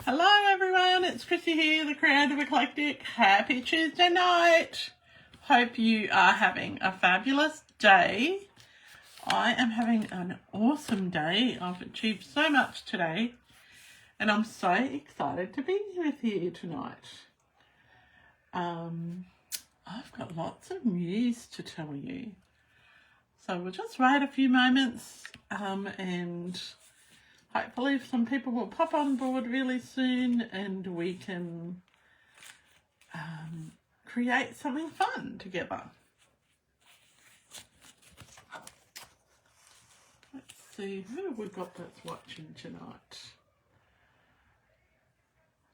Hello everyone, it's Chrissy here, the creator of Eclectic. Happy Tuesday night. Hope you are having a fabulous day. I am having an awesome day. I've achieved so much today and I'm so excited to be with you tonight. I've got lots of news to tell you. So we'll just wait a few moments and hopefully some people will pop on board really soon and we can create something fun together. Let's see, who have we got that's watching tonight?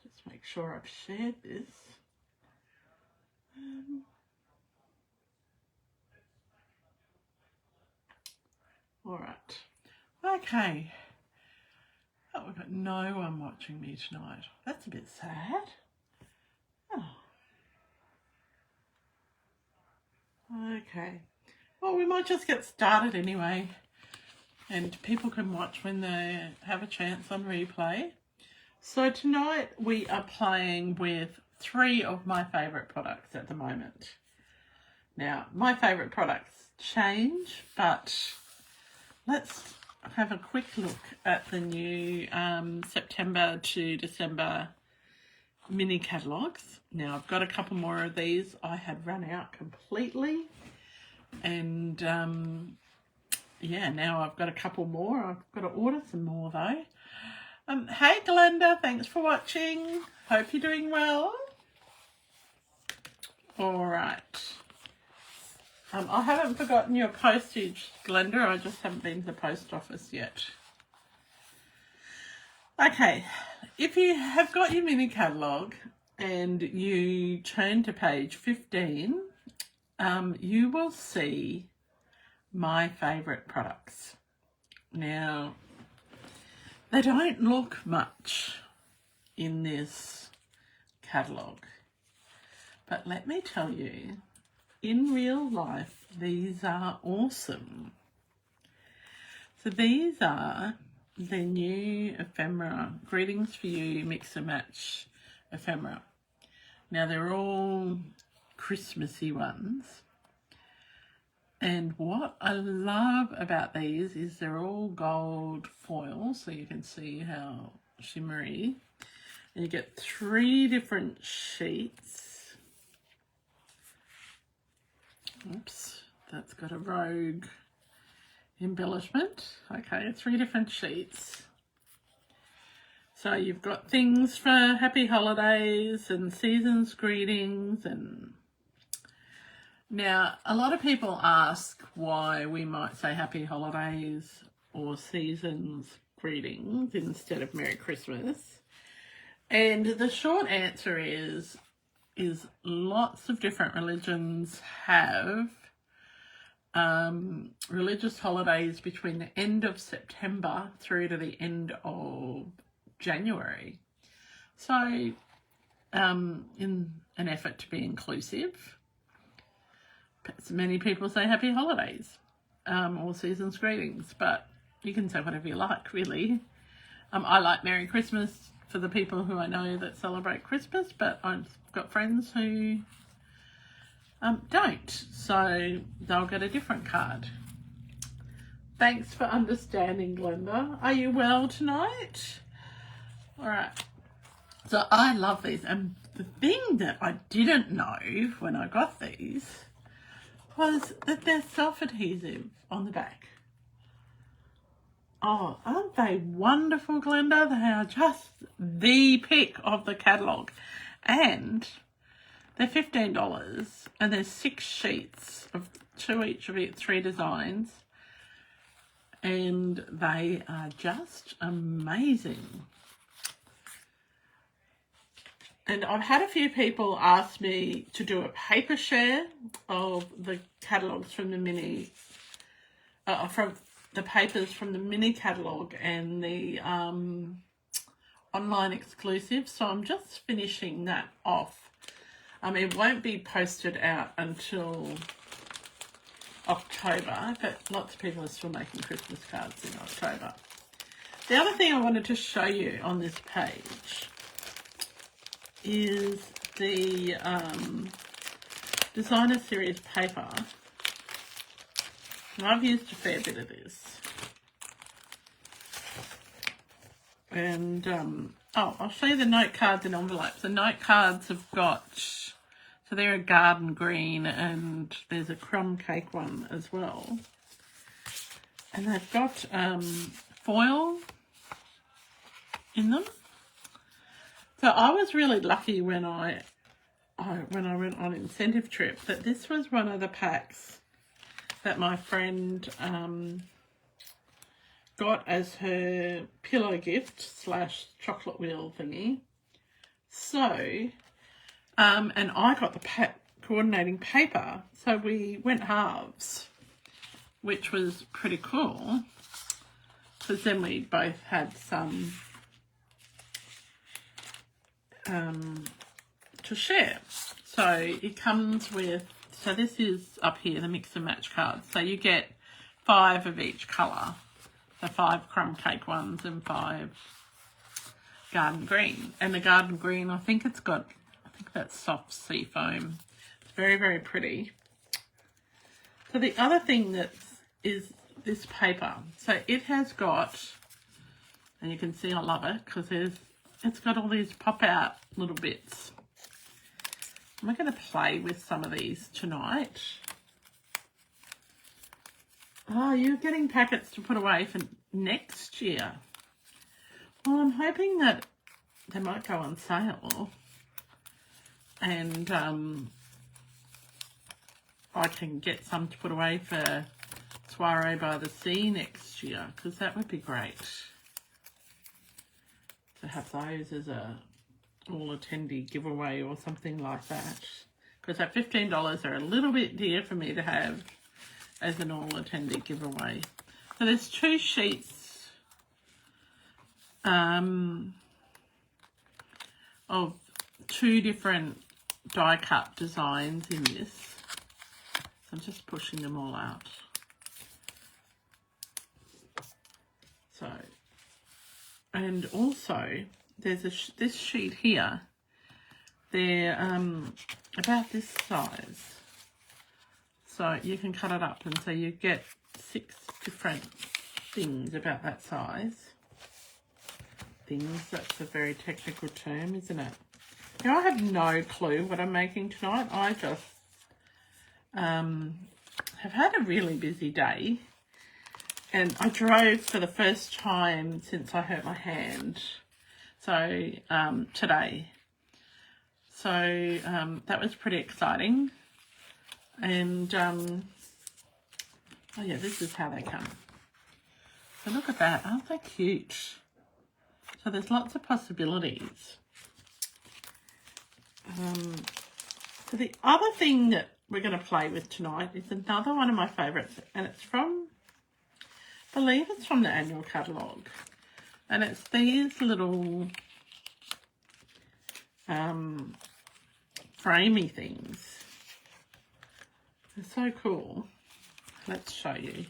Just make sure I've shared this. All right. Okay. Oh, we've got no one watching me tonight. That's a bit sad. Oh. Okay. Well, we might just get started anyway. And people can watch when they have a chance on replay. So tonight we are playing with 3 of my favourite products at the moment. Now, my favourite products change, but let's have a quick look at the new September to December mini catalogues. Now, I've got a couple more of these. I had run out completely. And, yeah, now I've got a couple more. I've got to order some more, though. Hey, Glenda, thanks for watching. Hope you're doing well. All right. I haven't forgotten your postage, Glenda. I just haven't been to the post office yet. Okay, if you have got your mini catalogue and you turn to page 15, you will see my favourite products. Now, they don't look much in this catalogue, but let me tell you, in real life, these are awesome. So these are the new ephemera, Greetings for You Mix and Match ephemera. Now they're all Christmassy ones. And what I love about these is they're all gold foil, so you can see how shimmery. And you get 3 different sheets. Oops, that's got a rogue embellishment. Okay, 3 different sheets. So you've got things for happy holidays and season's greetings. And now a lot of people ask why we might say happy holidays or season's greetings instead of Merry Christmas. And the short answer is lots of different religions have religious holidays between the end of September through to the end of January. So in an effort to be inclusive, many people say happy holidays or season's greetings, but you can say whatever you like, really. I like Merry Christmas for the people who I know that celebrate Christmas, but I've got friends who don't, so they'll get a different card. Thanks for understanding, Glenda. Are you well tonight? All right. So I love these, and the thing that I didn't know when I got these was that they're self-adhesive on the back. Oh, aren't they wonderful, Glenda? They are just the pick of the catalogue. And they're $15 and there's 6 sheets of 2 each of it, 3 designs. And they are just amazing. And I've had a few people ask me to do a paper share of the catalogues from the mini, from the papers from the mini catalogue and the online exclusive. So I'm just finishing that off. It won't be posted out until October, but lots of people are still making Christmas cards in October. The other thing I wanted to show you on this page is the Designer Series paper. And I've used a fair bit of this. And, I'll show you the note cards and envelopes. The note cards have got, so they're a garden green, and there's a crumb cake one as well. And they've got foil in them. So I was really lucky when I went on incentive trip that this was one of the packs that my friend got as her pillow gift / chocolate wheel thingy. So, and I got the coordinating paper, so we went halves, which was pretty cool, because then we both had some to share. So it comes with, so this is up here, the mix and match cards. So you get 5 of each colour. So 5 crumb cake ones and 5 garden green. And the garden green, I think that's soft sea foam. It's very, very pretty. So the other thing is this paper. So it has got, and you can see I love it because it's got all these pop out little bits. I'm going to play with some of these tonight. Oh, you're getting packets to put away for next year. Well, I'm hoping that they might go on sale, and I can get some to put away for Soiree by the Sea next year, because that would be great to have those as a all attendee giveaway or something like that, because at $15 they're a little bit dear for me to have as an all attendee giveaway. So there's 2 sheets of 2 different die cut designs in this. So I'm just pushing them all out. So, and also there's this sheet here. They're about this size. So you can cut it up, and so you get 6 different things about that size. Things, that's a very technical term, isn't it? Now, I have no clue what I'm making tonight. I just have had a really busy day. And I drove for the first time since I hurt my hand. So, today. So, that was pretty exciting. And, oh yeah, this is how they come. So look at that, aren't they cute? So there's lots of possibilities. So the other thing that we're going to play with tonight is another one of my favourites, and it's from, I believe it's from the annual catalogue. And it's these little framey things. They're so cool. Let's show you.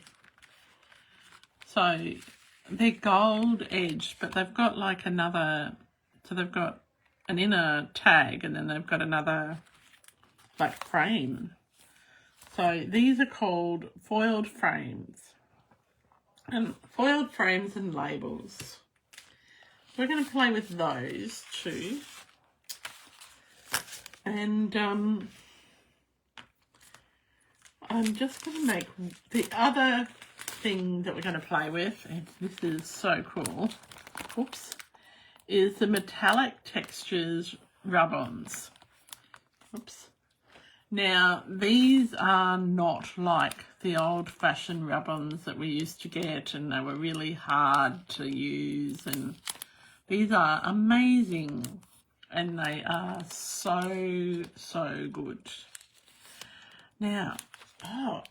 So they're gold edged, but they've got like another, so they've got an inner tag, and then they've got another like frame. So these are called foiled frames. And foiled frames and labels. We're going to play with those too. And I'm just going to make the other thing that we're going to play with, and this is so cool, oops, is the metallic textures rub-ons. Oops. Now, these are not like the old-fashioned rub-ons that we used to get, and they were really hard to use, and these are amazing, and they are so, so good. Now,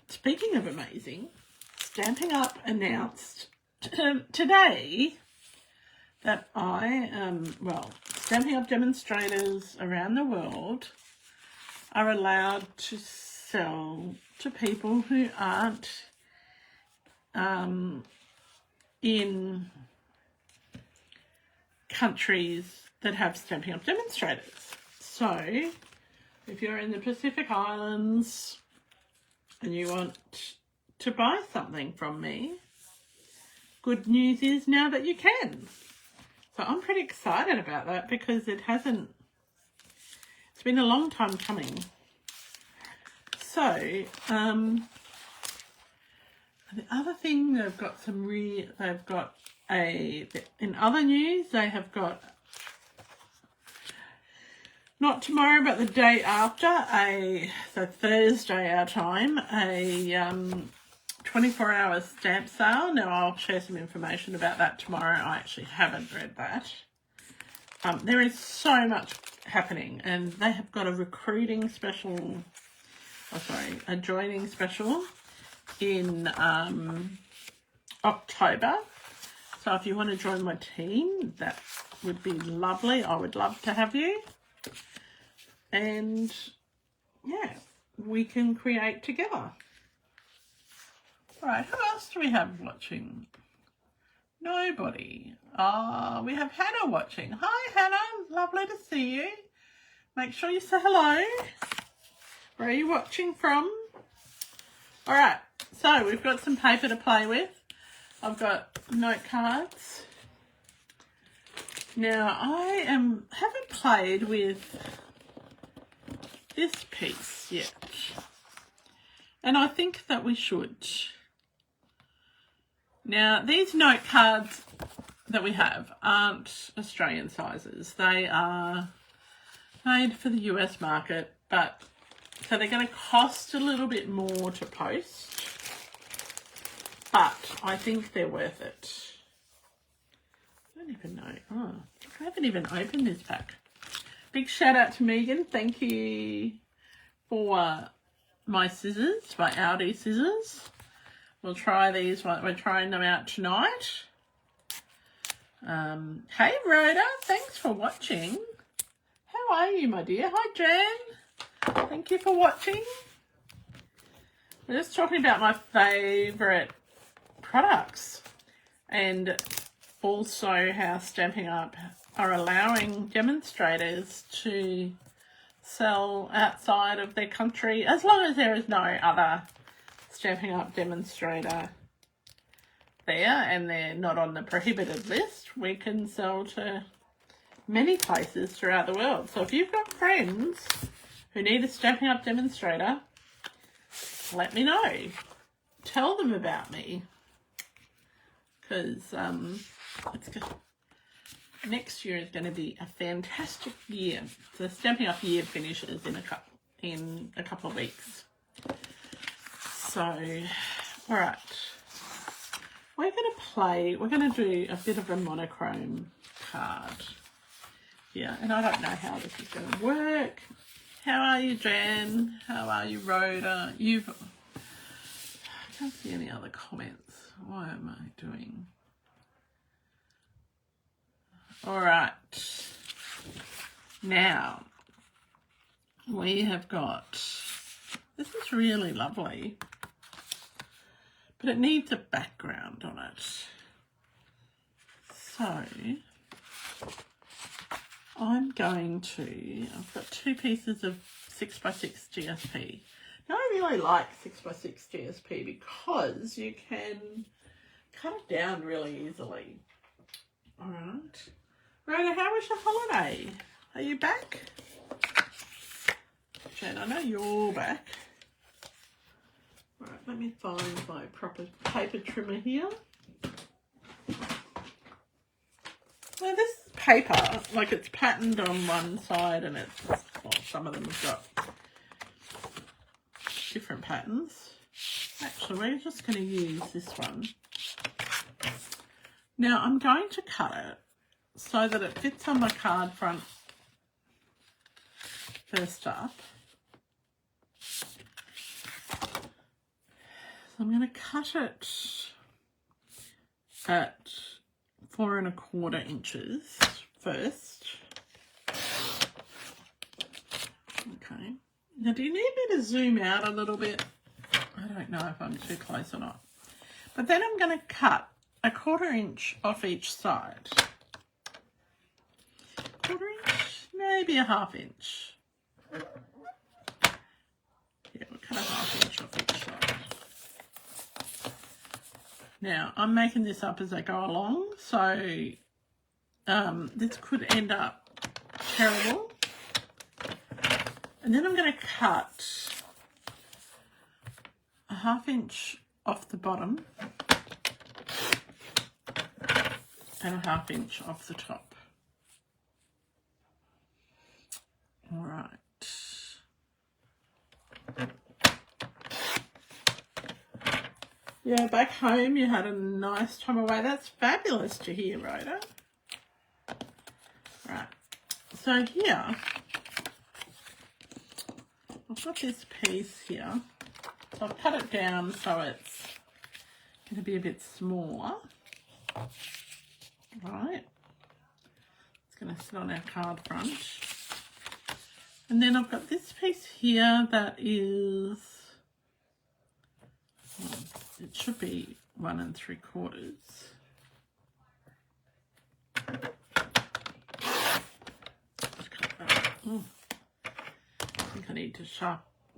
speaking of amazing, Stampin' Up announced today that Stampin' Up demonstrators around the world are allowed to sell to people who aren't in countries that have Stampin' Up demonstrators. So if you're in the Pacific Islands and you want to buy something from me, good news is now that you can. So I'm pretty excited about that because it's been a long time coming. So, the other thing, in other news, they have got, not tomorrow, but the day after, so Thursday our time, a 24-hour stamp sale. Now, I'll share some information about that tomorrow. I actually haven't read that. There is so much happening, and they have got a recruiting special, a joining special in October. So if you want to join my team, that would be lovely. I would love to have you. And yeah, we can create together. All right, who else do we have watching? Nobody. We have Hannah watching. Hi, Hannah. Lovely to see you. Make sure you say hello. Where are you watching from? All right, so we've got some paper to play with. I've got note cards. Now, I haven't played with this piece yet, and I think that we should. Now, these note cards that we have aren't Australian sizes. They are made for the US market, but so they're going to cost a little bit more to post, but I think they're worth it. I don't even know. Oh, I haven't even opened this pack. Big shout out to Megan. Thank you for my scissors, my Audi scissors. We'll try these. We're trying them out tonight. Hey, Rhoda. Thanks for watching. How are you, my dear? Hi, Jan. Thank you for watching. We're just talking about my favourite products and also how Stampin' Up are allowing demonstrators to sell outside of their country as long as there is no other Stampin' Up demonstrator there and they're not on the prohibited list. We can sell to many places throughout the world. So if you've got friends who need a Stampin' Up demonstrator, let me know. Tell them about me, because next year is going to be a fantastic year. So the Stampin' Up year finishes in a couple of weeks. So, all right, we're going to do a bit of a monochrome card. Yeah, and I don't know how this is going to work. How are you, Jan? How are you, Rhoda? I can't see any other comments. What am I doing? All right. Now, we have got, this is really lovely, but it needs a background on it. So, I've got two pieces of 6x6 GSP. Now, I really like 6x6 GSP because you can cut it down really easily. All right. Rhoda, how was your holiday? Are you back? Jen, I know you're back. All right, let me find my proper paper trimmer here. Now this paper, like it's patterned on one side and it's, well, some of them have got different patterns. Actually, we're just going to use this one. Now I'm going to cut it so that it fits on my card front first up. So I'm going to cut it at 4 1/4 inches first. Okay. Now, do you need me to zoom out a little bit? I don't know if I'm too close or not. But then I'm going to cut 1/4 inch off each side. 1/4 inch, maybe 1/2 inch. Yeah, we'll cut a 1/2 inch off each side. Now, I'm making this up as I go along, so this could end up terrible. And then I'm going to cut a 1/2 inch off the bottom and a 1/2 inch off the top. All right. Yeah, back home you had a nice time away. That's fabulous to hear, Rhoda. Right. So here, I've got this piece here. So I've cut it down so it's going to be a bit smaller. Right. It's going to sit on our card front. And then I've got this piece here that is, well, it should be 1 3/4. Oh, I think I need to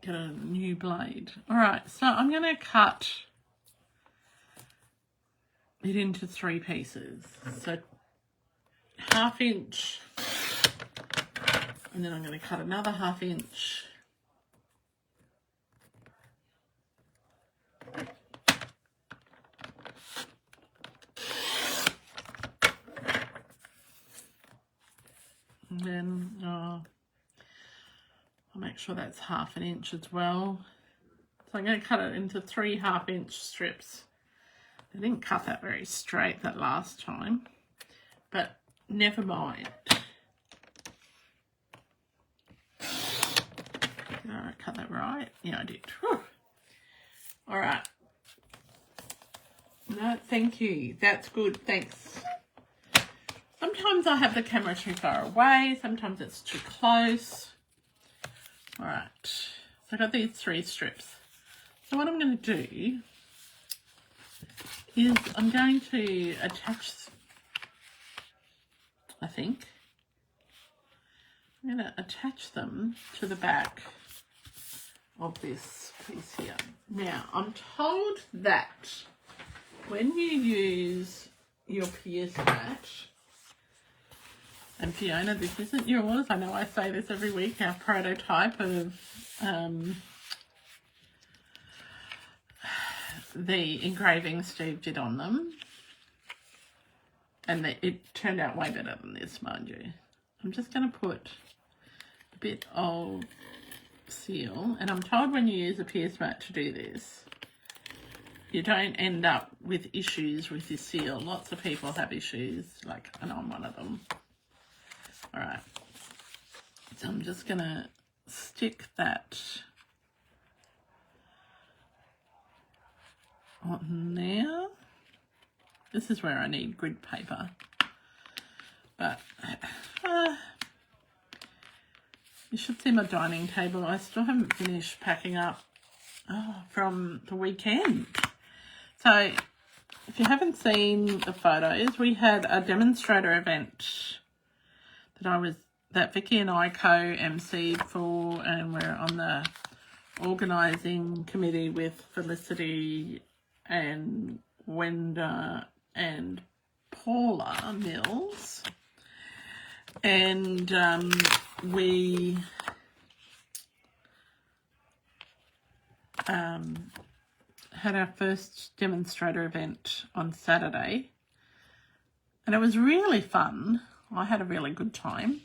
get a new blade. All right, so I'm going to cut it into 3 pieces. So 1/2 inch, and then I'm going to cut another 1/2 inch. And then I'll make sure that's 1/2 inch as well. So I'm going to cut it into 3 1/2 inch strips. I didn't cut that very straight that last time, but never mind. Did I cut that right? Yeah, I did. Whew. All right. No, thank you. That's good. Thanks. Sometimes I have the camera too far away. Sometimes it's too close. All right. So I got these 3 strips. So what I'm going to do is I'm going to attach, I think, I'm going to attach them to the back of this piece here. Now, I'm told that when you use your pierce mat, and Fiona, this isn't yours, I know I say this every week, our prototype of the engraving Steve did on them, and it turned out way better than this, mind you. I'm just going to put a bit of seal, and I'm told when you use a pierce mat to do this, you don't end up with issues with your seal. Lots of people have issues, and I'm one of them. All right, so I'm just going to stick that on there. This is where I need grid paper, but you should see my dining table. I still haven't finished packing up from the weekend. So if you haven't seen the photos, we had a demonstrator event that Vicky and I co-emceed for, and we're on the organising committee with Felicity and Wenda and Paula Mills, and we had our first demonstrator event on Saturday, and it was really fun. I had a really good time,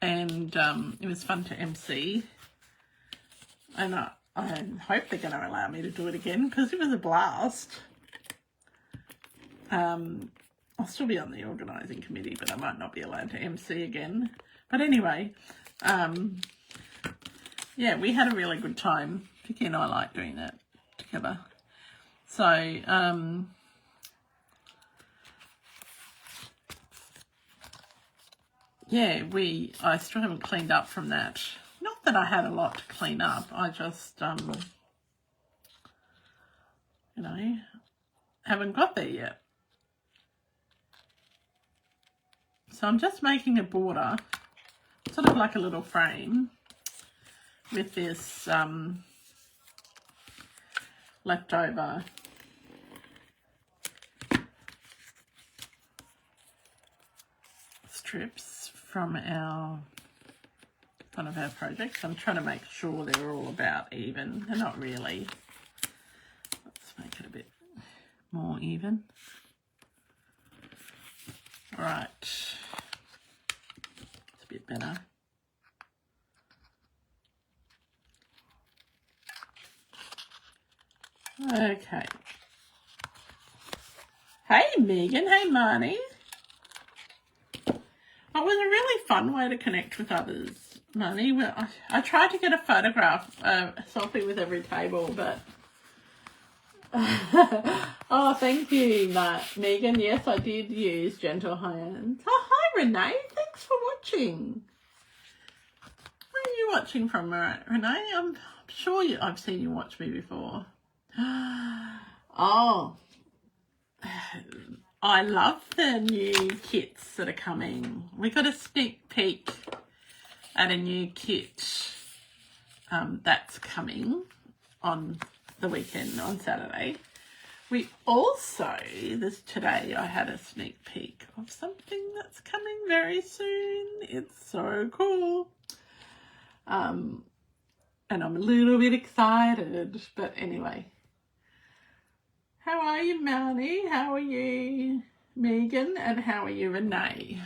and it was fun to MC, and I hope they're going to allow me to do it again because it was a blast. I'll still be on the organising committee, but I might not be allowed to MC again. But anyway, yeah, we had a really good time. Vicky and I like doing that together. So, yeah, I still haven't cleaned up from that. Not that I had a lot to clean up. I just, you know, haven't got there yet. So I'm just making a border. It's sort of like a little frame with this leftover strips from one of our projects. I'm trying to make sure they're all about even. They're not really. Let's make it a bit more even. All right, it's a bit better. Okay. Hey Megan, hey Marnie. It was a really fun way to connect with others, Marnie. Well, I tried to get a photograph, a selfie with every table, but... Oh, thank you, Megan. Yes, I did use gentle hands. Oh, hi, Renee. Thanks for watching. Where are you watching from, Renee? I'm sure I've seen you watch me before. Oh, I love the new kits that are coming. We got a sneak peek at a new kit that's coming on the weekend, on Saturday. We also, today I had a sneak peek of something that's coming very soon. It's so cool. And I'm a little bit excited, but anyway. How are you, Melanie? How are you, Megan? And how are you, Renee?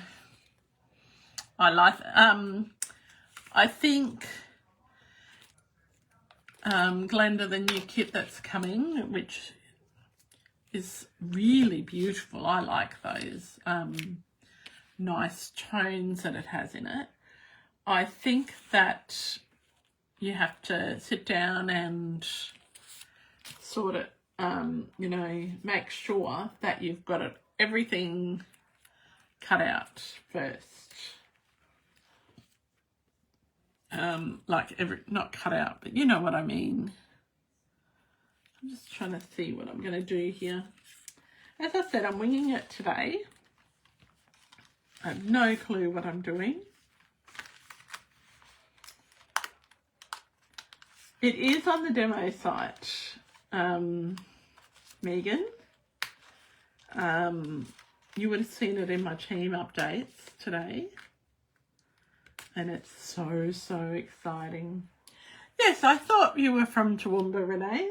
I think Glenda, the new kit that's coming, which is really beautiful. I like those nice tones that it has in it. I think that you have to sit down and sort it, you know, make sure that you've got everything cut out first. Not cut out, but you know what I mean. I'm just trying to see what I'm going to do here. As I said, I'm winging it today. I have no clue what I'm doing. It is on the demo site, Megan. You would have seen it in my team updates today. And it's so, so exciting. Yes, I thought you were from Toowoomba, Renee.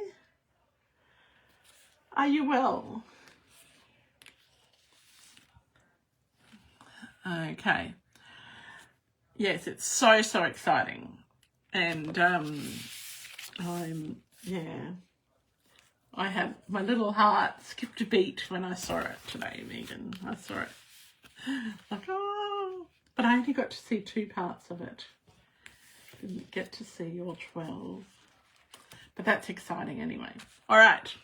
Are you well? Okay. Yes, it's so, so exciting. And I had my little heart skipped a beat when I saw it today, Megan. I saw it. Like, oh. But I only got to see 2 parts of it. Didn't get to see all 12. But that's exciting anyway. All right.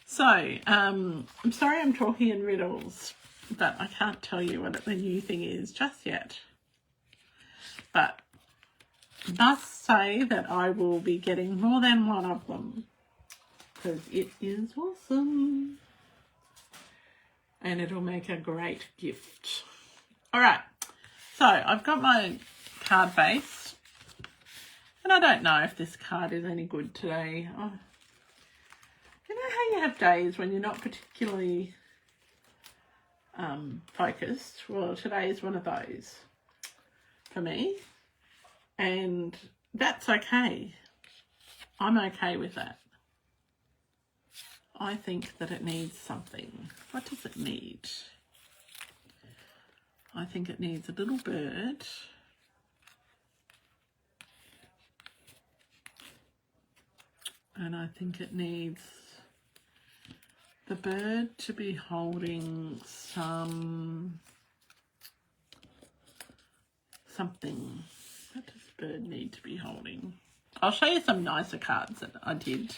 So, I'm sorry I'm talking in riddles, but I can't tell you what the new thing is just yet. But must say that I will be getting more than one of them because it is awesome. And it'll make a great gift. All right. So I've got my card base, and I don't know if this card is any good today. Oh, you know how you have days when you're not particularly focused? Well, today is one of those for me, and that's okay. I'm okay with that. I think that it needs something. What does it need? I think it needs a little bird. And I think it needs the bird to be holding something. What does the bird need to be holding? I'll show you some nicer cards that I did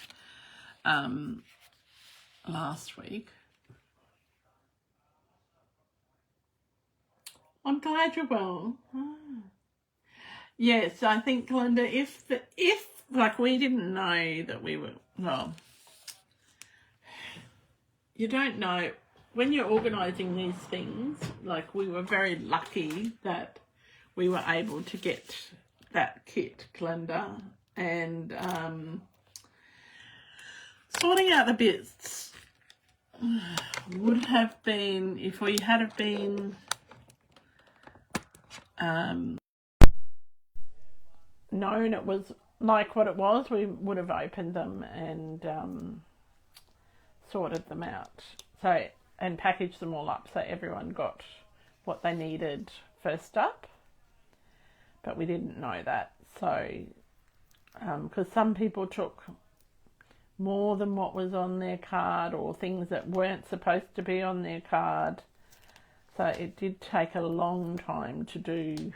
last week. I'm glad you're well. Oh. Yes, I think, Glenda, if like we didn't know that we were, well, you don't know when you're organising these things. Like we were very lucky that we were able to get that kit, Glenda, and sorting out the bits would have been, if we had have been known it was like what it was, we would have opened them and sorted them out, so, and packaged them all up so everyone got what they needed first up. But we didn't know that, so because some people took more than what was on their card, or things that weren't supposed to be on their card, so it did take a long time to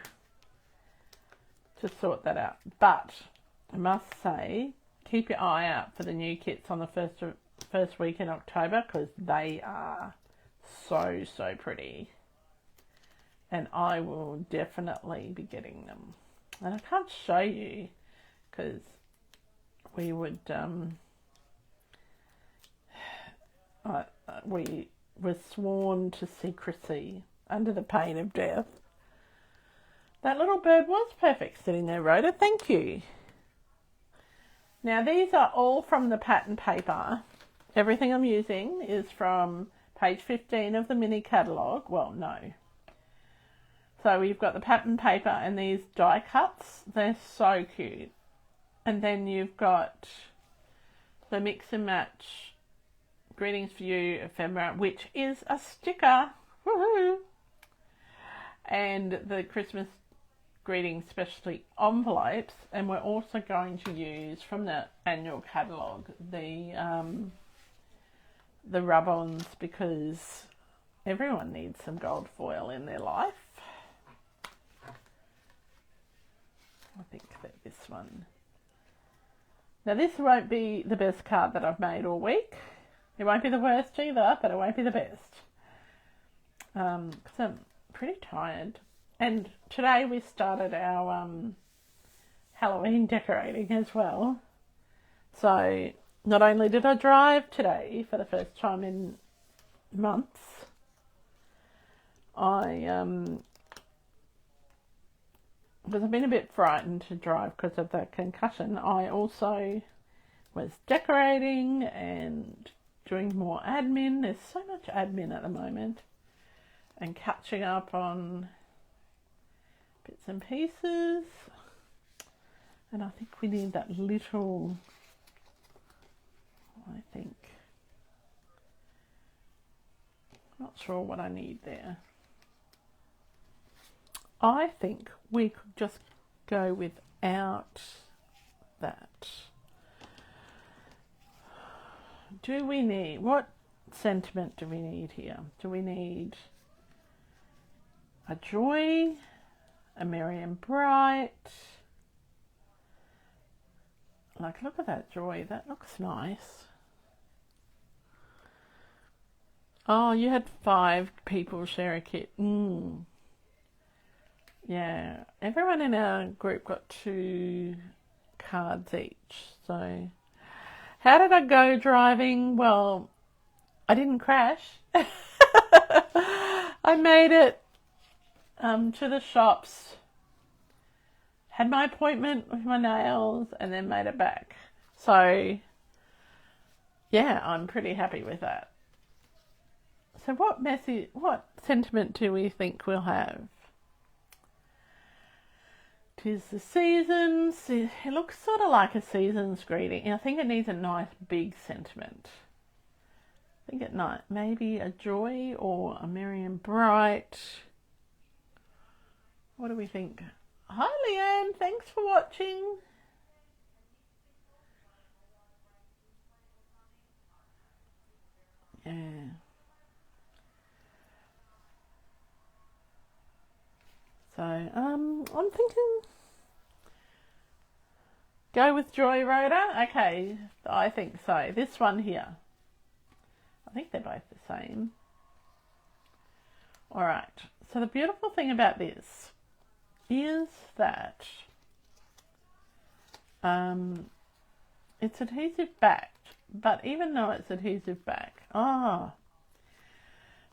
sort that out. But I must say, keep your eye out for the new kits on the first week in October, because they are so pretty, and I will definitely be getting them. And I can't show you because we would we were sworn to secrecy under the pain of death. That little bird was perfect sitting there, Rhoda. Thank you. Now, these are all from the pattern paper. Everything I'm using is from page 15 of the mini catalogue. Well, no. So we've got the pattern paper and these die cuts. They're so cute. And then you've got the mix and match Greetings for You ephemera, which is a sticker. Woohoo! And the Christmas greeting specialty envelopes, and we're also going to use from the annual catalogue the rub-ons, because everyone needs some gold foil in their life. I think that this one. Now this won't be the best card that I've made all week. It won't be the worst either, but it won't be the best. Because I'm pretty tired. And today we started our Halloween decorating as well. So not only did I drive today for the first time in months, because I've been a bit frightened to drive because of the concussion, I also was decorating and doing more admin. There's so much admin at the moment, and catching up on bits and pieces. And I think we need that little, not sure what I need there. I think we could just go without that. Do we need, what sentiment do we need here? Do we need a joy, a merry and bright? Like, look at that joy, that looks nice. Oh, you had 5 people share a kit. Yeah, everyone in our group got 2 cards each. So, how did I go driving? Well, I didn't crash. I made it to the shops, had my appointment with my nails, and then made it back. So, yeah, I'm pretty happy with that. So what sentiment do we think we'll have? 'Tis the seasons. It looks sort of like a season's greeting. I think it needs a nice big sentiment. I think it might, maybe a joy or a merry and bright. What do we think? Hi Leanne, thanks for watching. Yeah. So, I'm thinking go with Joy Rhoda. Okay, I think so. This one here. I think they're both the same. All right. So the beautiful thing about this is that it's adhesive backed, but even though it's adhesive back, so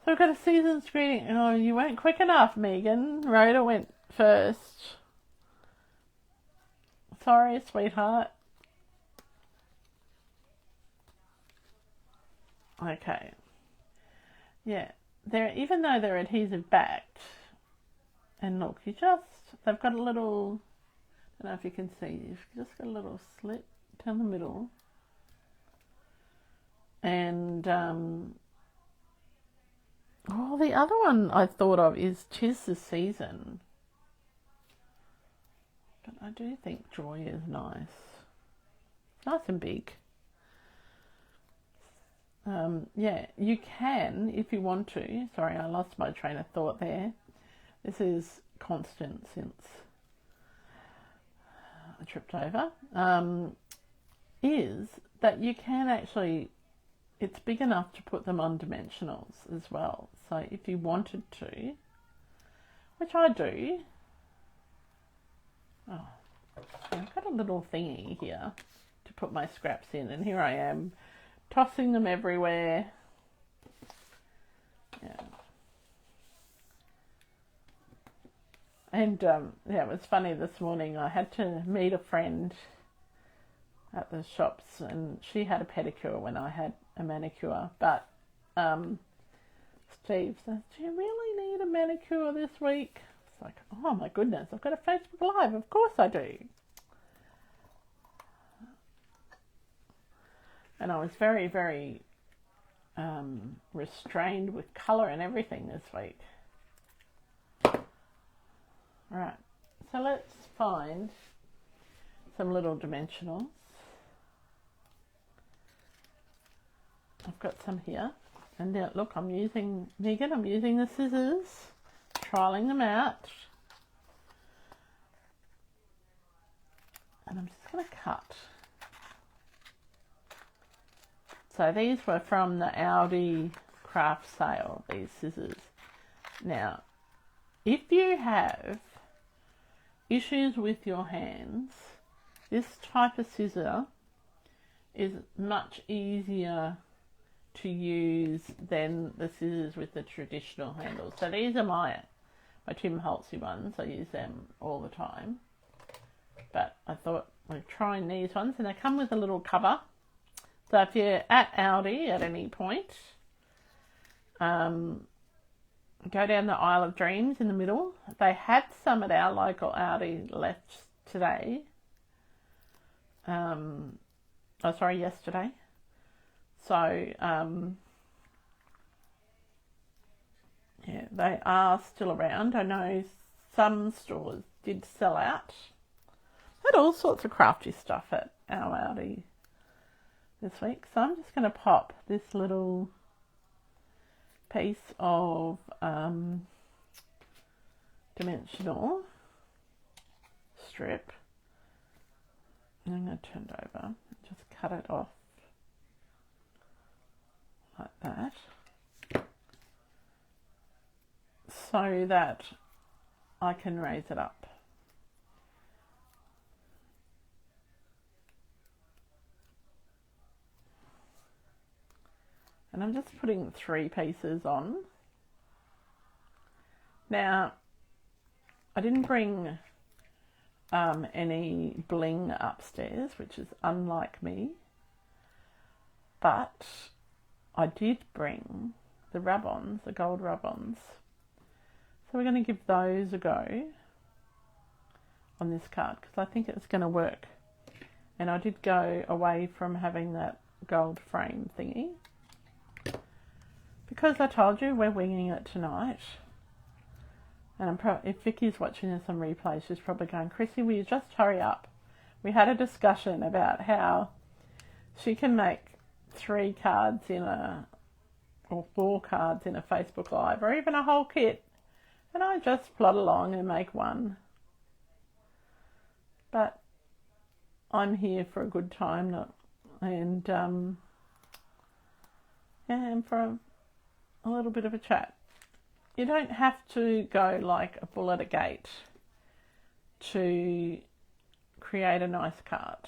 we've got a season's greeting. Oh, you weren't quick enough, Megan. Rhoda went first. Sorry, sweetheart. Okay. Yeah, even though they're adhesive backed, and look, they've got a little, I don't know if you can see, you've just got a little slit down the middle. And, the other one I thought of is 'Tis the Season. But I do think Joy is nice. Nice and big. Yeah, you can, if you want to. Sorry, I lost my train of thought there. This is constant since I tripped over. Is that you can actually, it's big enough to put them on dimensionals as well. So if you wanted to, which I do. Oh, I've got a little thingy here to put my scraps in, and here I am tossing them everywhere. Yeah. And it was funny this morning. I had to meet a friend at the shops, and she had a pedicure when I had a manicure. But Steve says, "Do you really need a manicure this week?" It's like, oh my goodness, I've got a Facebook Live. Of course I do. And I was very, very restrained with colour and everything this week. Right, so let's find some little dimensionals. I've got some here. And now, look, I'm using the scissors, trialing them out. And I'm just going to cut. So these were from the Aldi craft sale, these scissors. Now, if you have issues with your hands, this type of scissor is much easier to use than the scissors with the traditional handles. So these are my Tim Holtzy ones. I use them all the time. But I thought I'd try these ones, and they come with a little cover. So if you're at Aldi at any point, go down the Isle of Dreams in the middle. They had some at our local Aldi left today. Yesterday. So, yeah, they are still around. I know some stores did sell out. Had all sorts of crafty stuff at our Aldi this week. So I'm just going to pop this little piece of dimensional strip. And I'm going to turn it over and just cut it off like that, so that I can raise it up. And I'm just putting 3 pieces on. Now, I didn't bring any bling upstairs, which is unlike me, but I did bring the rub-ons, the gold rub-ons. So we're going to give those a go on this card, because I think it's going to work. And I did go away from having that gold frame thingy, because I told you we're winging it tonight. And if Vicky's watching this on replay, she's probably going, "Chrissy, will you just hurry up?" We had a discussion about how she can make 3 cards or 4 cards in a Facebook Live, or even a whole kit, and I just plod along and make one. But I'm here for a good time, and for a little bit of a chat. You don't have to go like a bull at a gate to create a nice card.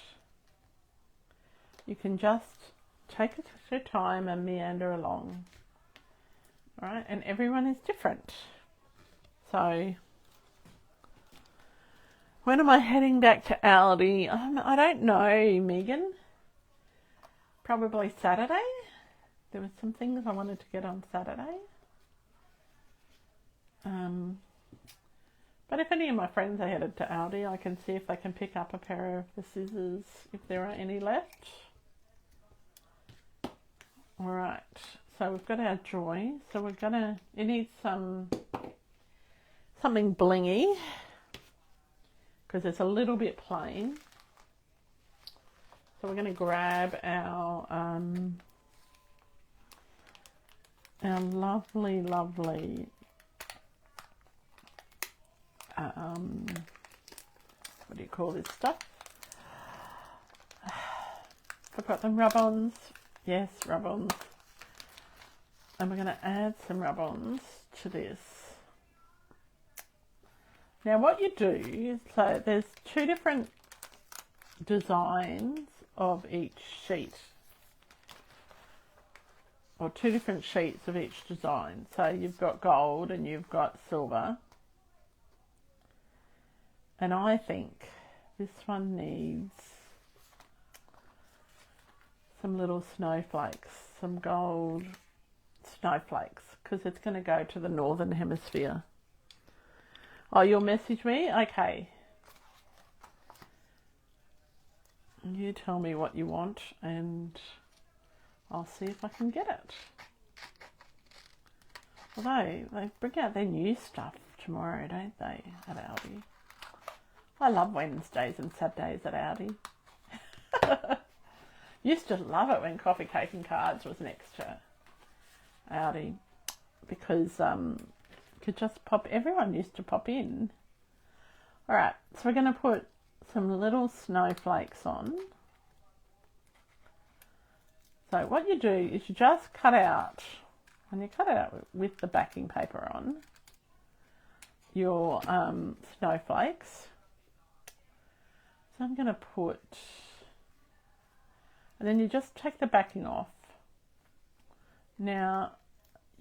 You can just take your time and meander along. All right, and everyone is different. So When am I heading back to Aldi? I don't know, Megan. Probably Saturday. There were some things I wanted to get on Saturday. But if any of my friends are headed to Aldi, I can see if they can pick up a pair of the scissors, if there are any left. Alright, so we've got our Joy. So we're gonna, it needs something blingy, because it's a little bit plain. So we're going to grab our lovely, lovely what do you call this stuff? Forgot them, rub-ons. Yes, rub-ons. And we're going to add some rub-ons to this. Now what you do is, so there's two different designs of each sheet, or two different sheets of each design. So you've got gold and you've got silver, and I think this one needs some little snowflakes, some gold snowflakes, because it's going to go to the northern hemisphere. Oh, you'll message me? Okay. You tell me what you want and I'll see if I can get it. Although, they bring out their new stuff tomorrow, don't they, at Aldi? I love Wednesdays and Saturdays at Aldi. Used to love it when Coffee, Cake and Cards was next to Aldi, because could just pop, everyone used to pop in. Alright, so we're going to put some little snowflakes on. So what you do is you just cut out, and you cut it out with the backing paper on, your snowflakes. So I'm going to put, and then you just take the backing off. Now,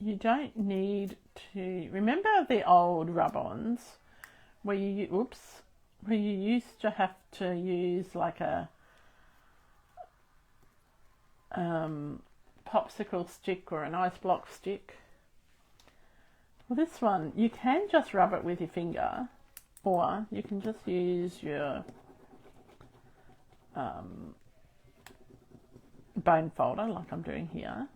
you don't need to, remember the old rub-ons where you used to have to use like a popsicle stick or an ice block stick? Well, this one, you can just rub it with your finger, or you can just use your bone folder like I'm doing here.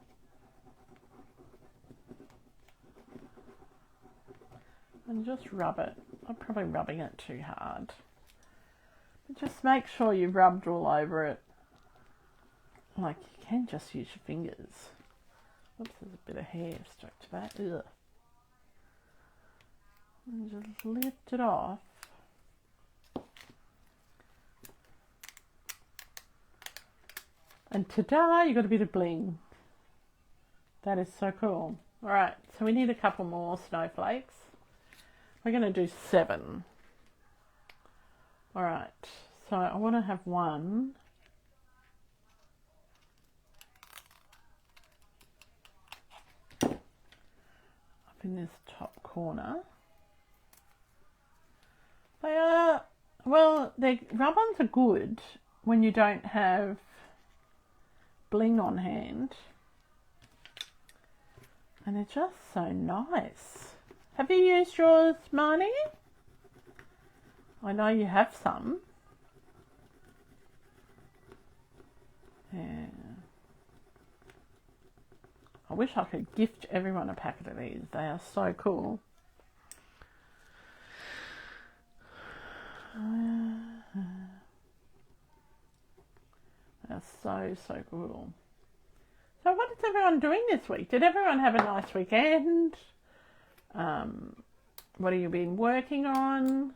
And just rub it. I'm probably rubbing it too hard. But just make sure you've rubbed all over it. Like, you can just use your fingers. Oops, there's a bit of hair stuck to that. Ugh. And just lift it off. And ta-da, you got a bit of bling. That is so cool. Alright, so we need a couple more snowflakes. We're going to do 7. Alright, so I want to have one up in this top corner. They are, well, the rub-ons are good when you don't have bling on hand. And they're just so nice. Have you used yours, Marnie? I know you have some. Yeah. I wish I could gift everyone a packet of these. They are so cool. They're so cool. So what is everyone doing this week? Did everyone have a nice weekend? What have you been working on?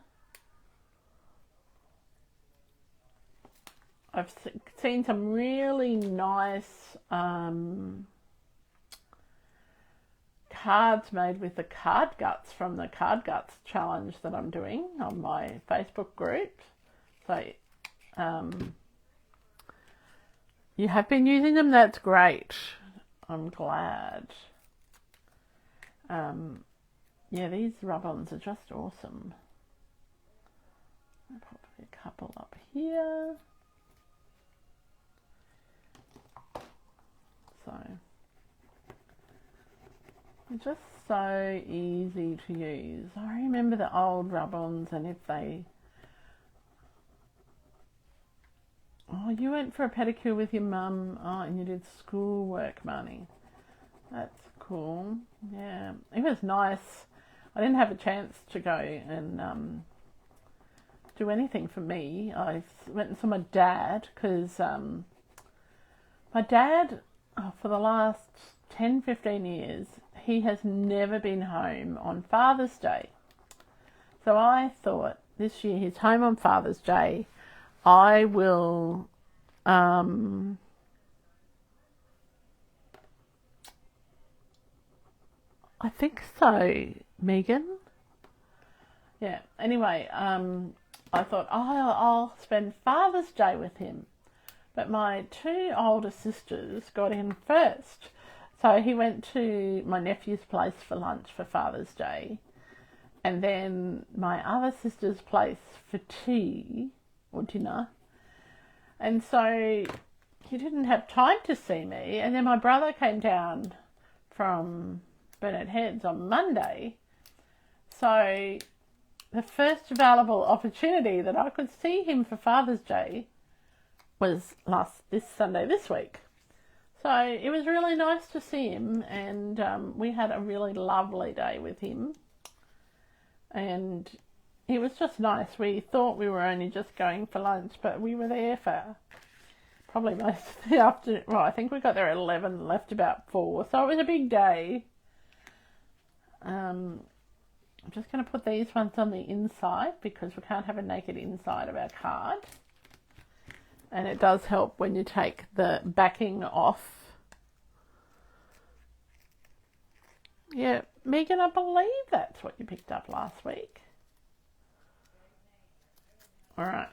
I've seen some really nice cards made with the card guts from the card guts challenge that I'm doing on my Facebook group. So you have been using them. That's great. I'm glad. Yeah, these rub-ons are just awesome. Probably a couple up here. So they're just so easy to use. I remember the old rub-ons, and if they... Oh, you went for a pedicure with your mum, and you did schoolwork money. That's cool. Yeah, it was nice. I didn't have a chance to go and do anything for me. I went and saw my dad because my dad, for the last 10-15 years, he has never been home on Father's Day. So I thought this year he's home on Father's Day. I will I think so, Megan. Yeah, anyway, I thought, I'll spend Father's Day with him. But my two older sisters got in first. So he went to my nephew's place for lunch for Father's Day. And then my other sister's place for tea or dinner. And so he didn't have time to see me. And then my brother came down from Burnett Heads on Monday. So the first available opportunity that I could see him for Father's Day was this Sunday this week. So it was really nice to see him, and we had a really lovely day with him. And it was just nice. We thought we were only just going for lunch, but we were there for probably most of the afternoon. Well, I think we got there at 11 and left about 4. So it was a big day. I'm just going to put these ones on the inside because we can't have a naked inside of our card. And it does help when you take the backing off. Yeah, Megan, I believe that's what you picked up last week. All right.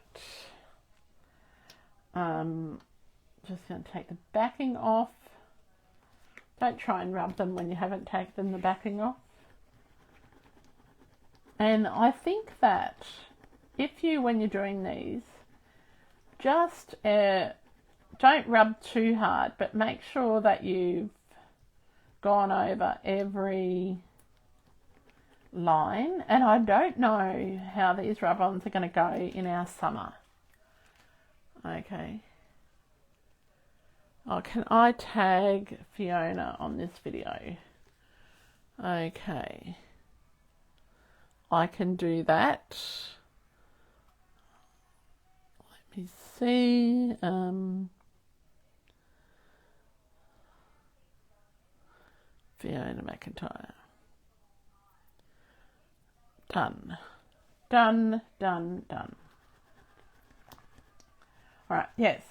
Just going to take the backing off. Don't try and rub them when you haven't taken the backing off. And I think that when you're doing these, just don't rub too hard, but make sure that you've gone over every line. And I don't know how these rub-ons are going to go in our summer. Okay. Oh, can I tag Fiona on this video? Okay. I can do that. Let me see. Fiona McIntyre. Done. Done. All right. Yes.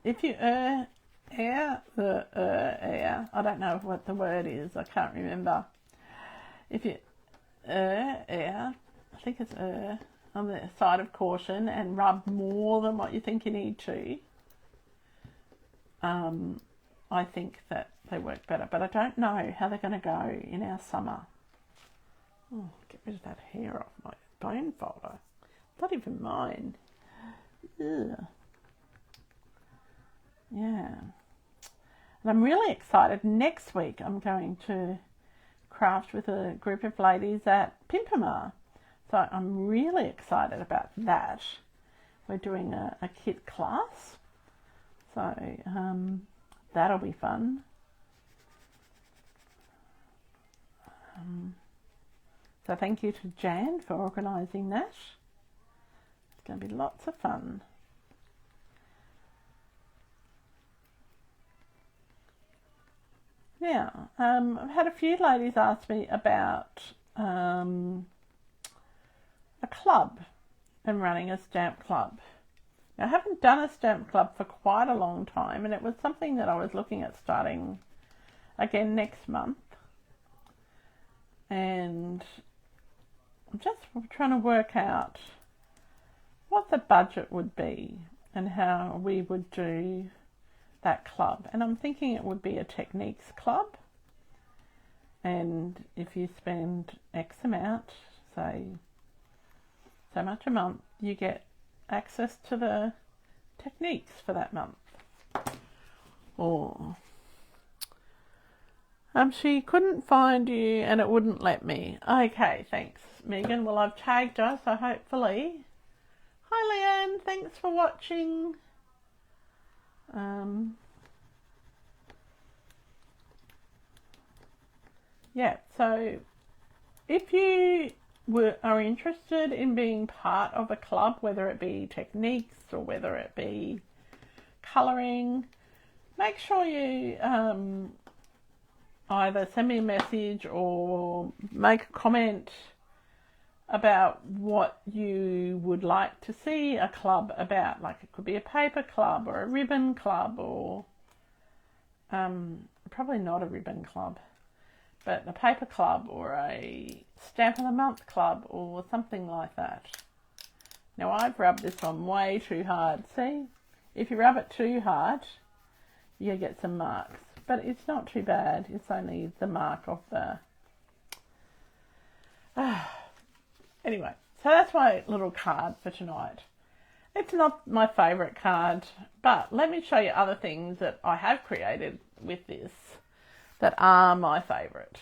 If you I don't know what the word is. I can't remember. If you I think it's on the side of caution and rub more than what you think you need to. I think that they work better, but I don't know how they're going to go in our summer. Oh, get rid of that hair off my bone folder. Not even mine. Ugh. Yeah. And I'm really excited. Next week I'm going to craft with a group of ladies at Papercraft. So I'm really excited about that. We're doing a kit class. So that'll be fun. So thank you to Jan for organising that. It's going to be lots of fun. Now, I've had a few ladies ask me about a club and running a stamp club. Now, I haven't done a stamp club for quite a long time, and it was something that I was looking at starting again next month. And I'm just trying to work out what the budget would be and how we would do that club. And I'm thinking it would be a techniques club. And if you spend X amount, say so much a month, you get access to the techniques for that month. Or she couldn't find you and it wouldn't let me. Okay, thanks, Megan. Well, I've tagged her, so hopefully. Hi, Leanne. Thanks for watching. Yeah, so if you are interested in being part of a club, whether it be techniques or whether it be colouring, make sure you either send me a message or make a comment about what you would like to see a club about. Like it could be a paper club or a ribbon club, or probably not a ribbon club, but a paper club or a stamp of the month club or something like that. Now I've rubbed this on way too hard. See, if you rub it too hard, you get some marks, but it's not too bad. It's only the mark of the... Anyway, so that's my little card for tonight. It's not my favourite card, but let me show you other things that I have created with this that are my favourite,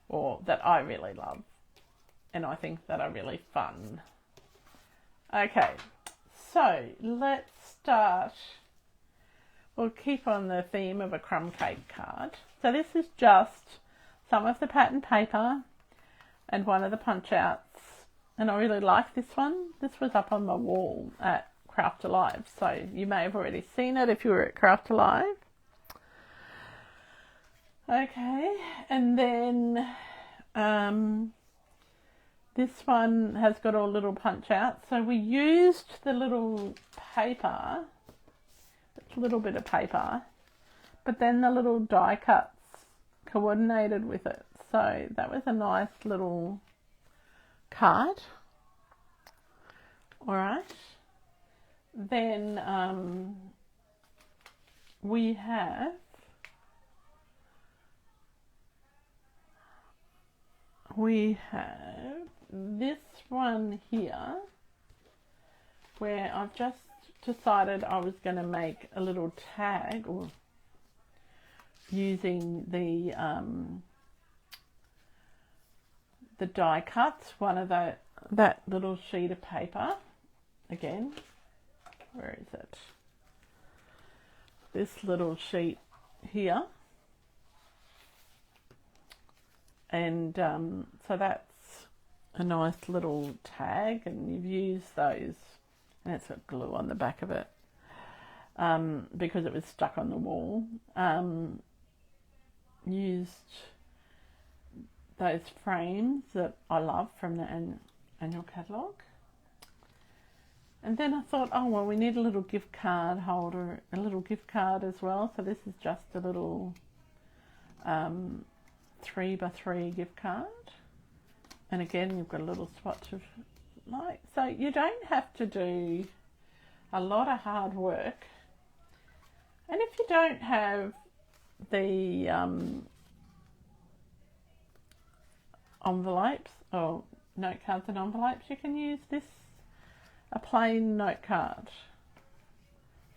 or that I really love and I think that are really fun. Okay, so let's start. We'll keep on the theme of a crumb cake card. So this is just some of the pattern paper and one of the punch outs, and I really like this one. This was up on my wall at Craft Alive, so you may have already seen it if you were at Craft Alive. Okay, and then this one has got all little punch outs. So we used the little paper, a little bit of paper, but then the little die cuts coordinated with it. So that was a nice little card. All right. Then we have this one here where I've just decided I was going to make a little tag, or using the die cuts, one of that little sheet of paper. Again, where is it? This little sheet here. And so that's a nice little tag, and you've used those, and it's got glue on the back of it because it was stuck on the wall. Used those frames that I love from the annual catalogue. And then I thought, oh, well, we need a little gift card holder, a little gift card as well. So this is just a little 3x3 gift card. And again, you've got a little swatch of light. So you don't have to do a lot of hard work. And if you don't have the envelopes or note cards and envelopes, you can use this, a plain note card.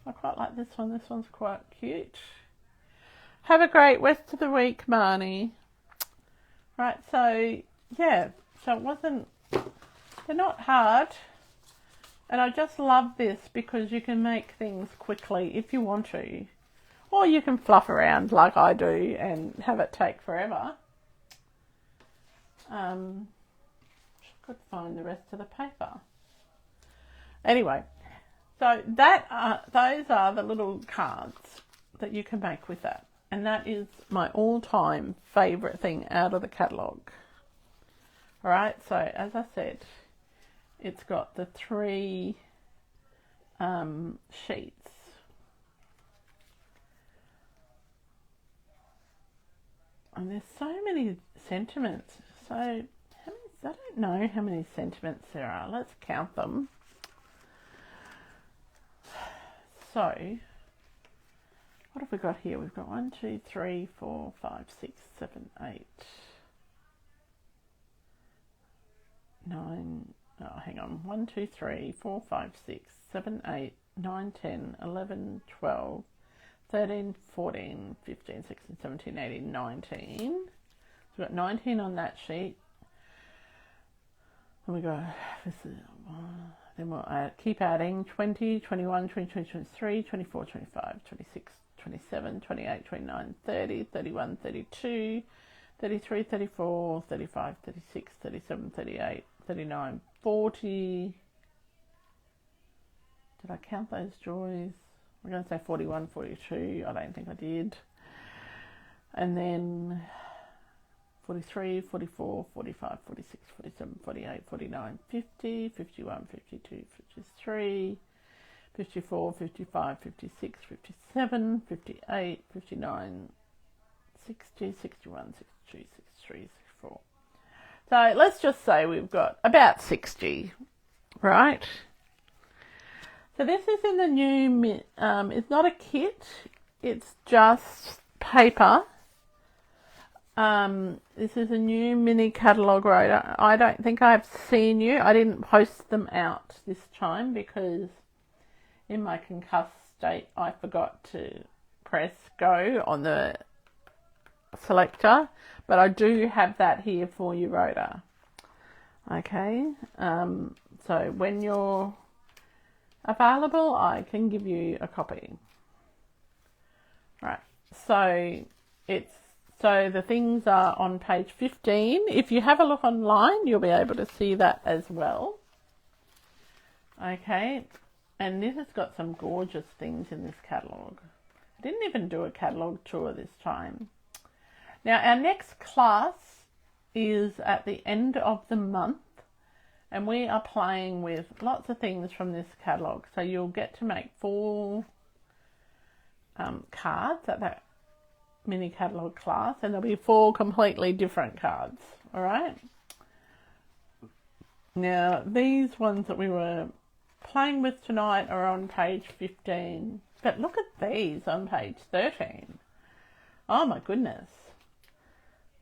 I quite like this one. This one's quite cute. Have a great rest of the week, Marnie. Right, so yeah, so it wasn't, they're not hard, and I just love this because you can make things quickly if you want to, or you can fluff around like I do and have it take forever. Could find the rest of the paper. Anyway, so those are the little cards that you can make with that. And that is my all-time favourite thing out of the catalogue. All right, so as I said, it's got the 3 sheets. And there's so many sentiments. So how many, I don't know how many sentiments there are. Let's count them. So what have we got here? We've got 1, 2, 3, 4, 5, 6, 7, 8, 9. oh, hang on, 1, 2, 3, 4, 5, 6, 7, 8, 9, 10, 11, 12, 13, 14, 15, 16, 17, 18, 19. So we've got 19 on that sheet. And we go, then we'll keep adding 20, 21, 22, 23, 24, 25, 26, 27, 28, 29, 30, 31, 32, 33, 34, 35, 36, 37, 38, 39, 40. Did I count those joys? We're going to say 41, 42. I don't think I did. And then 43, 44, 45, 46, 47, 48, 49, 50, 51, 52, 53, 54, 55, 56, 57, 58, 59, 60, 61, 62, 63, 64. So let's just say we've got about 60, right? So this is in the new, it's not a kit, it's just paper. This is a new mini catalogue rotor. I don't think I've seen you. I didn't post them out this time because in my concussed state I forgot to press go on the selector, but I do have that here for you, Rhoda. Okay, so when you're available I can give you a copy. Right, so the things are on page 15. If you have a look online you'll be able to see that as well. Okay, and this has got some gorgeous things in this catalogue. I didn't even do a catalogue tour this time. Now our next class is at the end of the month and we are playing with lots of things from this catalogue. So you'll get to make 4 cards at that mini catalogue class and there'll be 4 completely different cards. All right. Now these ones that we were playing with tonight are on page 15. But look at these on page 13. Oh my goodness.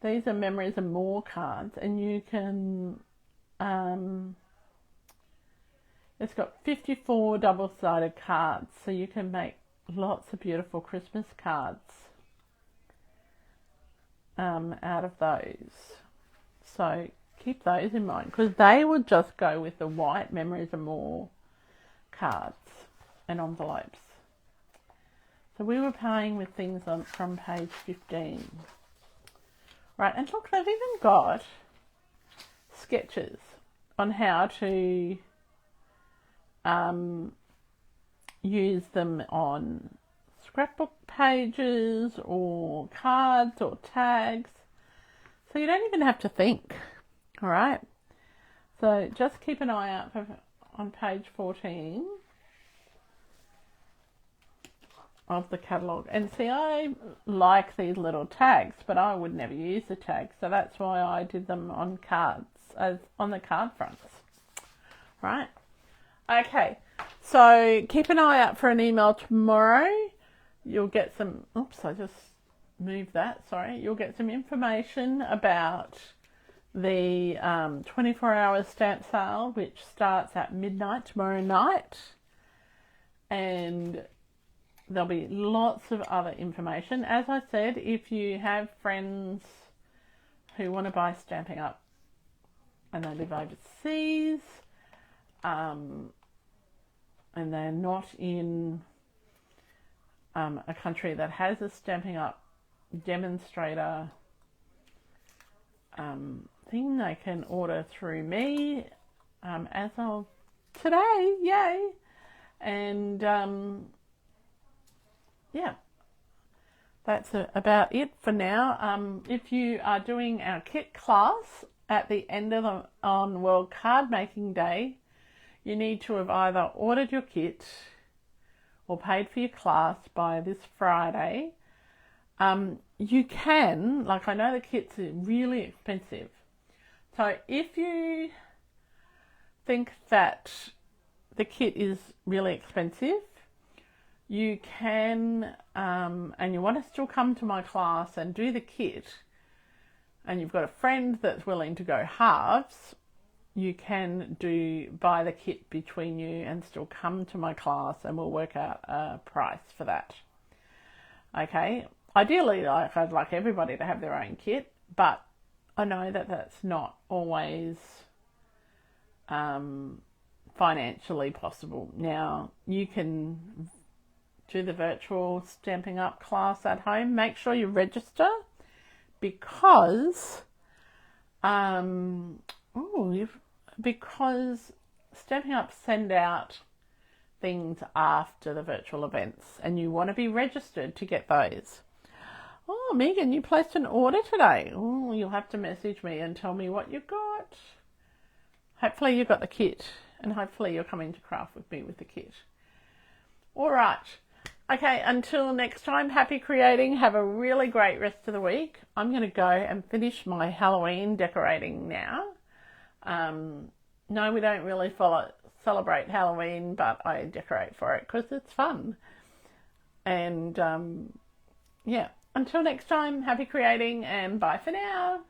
These are Memories and More cards and you can, it's got 54 double-sided cards so you can make lots of beautiful Christmas cards out of those. So keep those in mind because they would just go with the white Memories and More cards and envelopes. So we were playing with things from page 15. Right, and look, they've even got sketches on how to use them on scrapbook pages or cards or tags. So you don't even have to think, all right? So just keep an eye out on page 14 of the catalogue. And see, I like these little tags, but I would never use the tags. So that's why I did them on cards, as on the card fronts. Right? Okay. So keep an eye out for an email tomorrow. You'll get some, oops, I just moved that, sorry. You'll get some information about the 24-hour stamp sale, which starts at midnight tomorrow night. And there'll be lots of other information. As I said, if you have friends who want to buy Stampin' Up and they live overseas, and they're not in a country that has a Stampin' Up demonstrator thing, they can order through me as of today, yay! And yeah, that's about it for now. If you are doing our kit class at the end of on World Card Making Day, you need to have either ordered your kit or paid for your class by this Friday. You can, like, I know the kits are really expensive. So if you think that the kit is really expensive, you can, and you want to still come to my class and do the kit, and you've got a friend that's willing to go halves, you can buy the kit between you and still come to my class, and we'll work out a price for that. Okay, ideally I'd like everybody to have their own kit, but I know that that's not always financially possible. Now, you can do the virtual Stampin' Up class at home. Make sure you register, because because Stampin' Up send out things after the virtual events, and you want to be registered to get those. Oh, Megan, you placed an order today. Oh, you'll have to message me and tell me what you got. Hopefully you got the kit, and hopefully you're coming to craft with me with the kit. All right. Okay, until next time, happy creating. Have a really great rest of the week. I'm going to go and finish my Halloween decorating now. No, we don't really celebrate Halloween, but I decorate for it because it's fun. And yeah, until next time, happy creating, and bye for now.